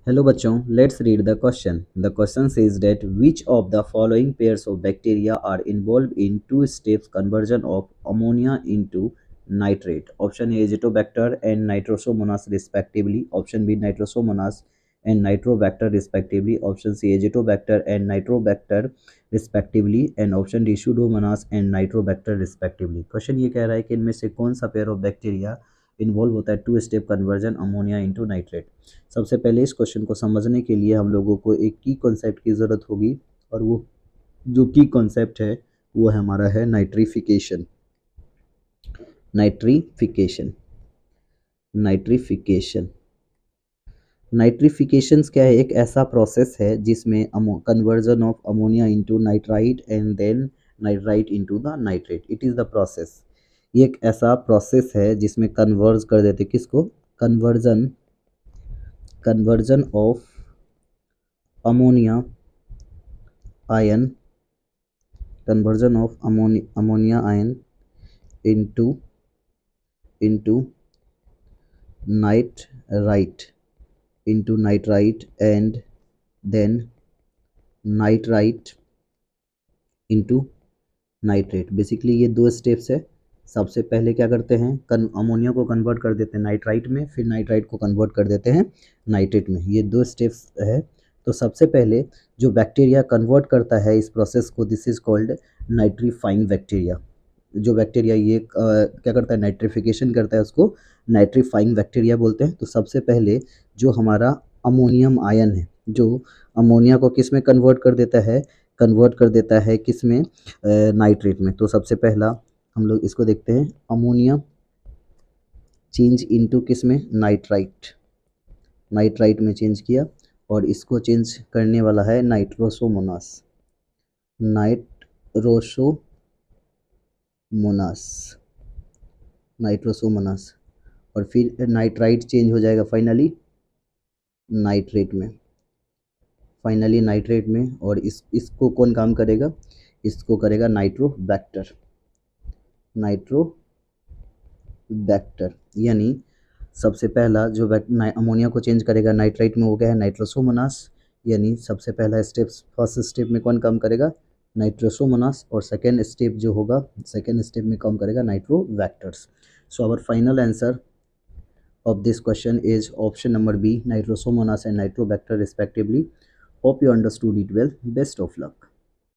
Hello बच्चों, let's read the question. The question says that which of the following pairs of bacteria are involved in two steps conversion of ammonia into nitrate? Option A Azotobacter and Nitrosomonas respectively. Option B Nitrosomonas and Nitrobacter respectively. Option C Azotobacter and Nitrobacter respectively. And option D Pseudomonas and Nitrobacter respectively. Question ये कह रहा है कि इनमें से कौन सा pair of bacteria involve होता है two step conversion ammonia into nitrate. सबसे पहले इस क्वेश्चन को समझने के लिए हम लोगों को एक की कॉन्सेप्ट की ज़रूरत होगी और वो जो की कॉन्सेप्ट है वो है हमारा है नाइट्रिफिकेशन। नाइट्रिफिकेशन नाइट्रिफिकेशन नाइट्रिफिकेशंस क्या है? एक ऐसा प्रोसेस है जिसमें conversion of ammonia into nitrite and then nitrite into the nitrate. It is the process. ये एक ऐसा प्रोसेस है जिसमें कन्वर्ज कर देते किसको? Conversion conversion of ammonia ion conversion of ammonia ion into nitrite and then nitrite into nitrate. Basically ये दो स्टेप्स है। सबसे पहले क्या करते हैं, अमोनिया को कन्वर्ट कर देते हैं नाइट्राइट में, फिर नाइट्राइट को कन्वर्ट कर देते हैं नाइट्रेट में। ये दो स्टेप्स है। तो सबसे पहले जो बैक्टीरिया कन्वर्ट करता है इस प्रोसेस को, this is called nitrifying bacteria. जो बैक्टीरिया ये क्या करता है, नाइट्रिफिकेशन करता है, उसको नाइट्रीफाइंग बैक्टीरिया बोलते हैं। तो सबसे पहले जो हमारा अमोनियम आयन है, जो अमोनिया को किस में कन्वर्ट कर देता है, कन्वर्ट कर देता है किस में, नाइट्रेट में। तो सबसे पहला हम लोग इसको देखते हैं, अमोनिया चेंज इनटू किस में, नाइट्राइट। नाइट्राइट में चेंज किया और इसको चेंज करने वाला है नाइट्रोसोमोनास। नाइट्रोसोमोनास और फिर नाइट्राइट चेंज हो जाएगा फाइनली नाइट्रेट में। और इसको कौन काम करेगा, इसको करेगा नाइट्रोबैक्टर। यानी सबसे पहला जो अमोनिया को चेंज करेगा नाइट्राइट में, वो क्या है, नाइट्रोसोमोनास। यानी सबसे पहला स्टेप, फर्स्ट स्टेप में कौन काम करेगा, नाइट्रोसोमोनास। और सेकेंड स्टेप जो होगा, सेकेंड स्टेप में काम करेगा nitrobacters. So our final answer of this question is option number B, Nitrosomonas and Nitrobacter respectively. Hope you understood it well. Best of luck.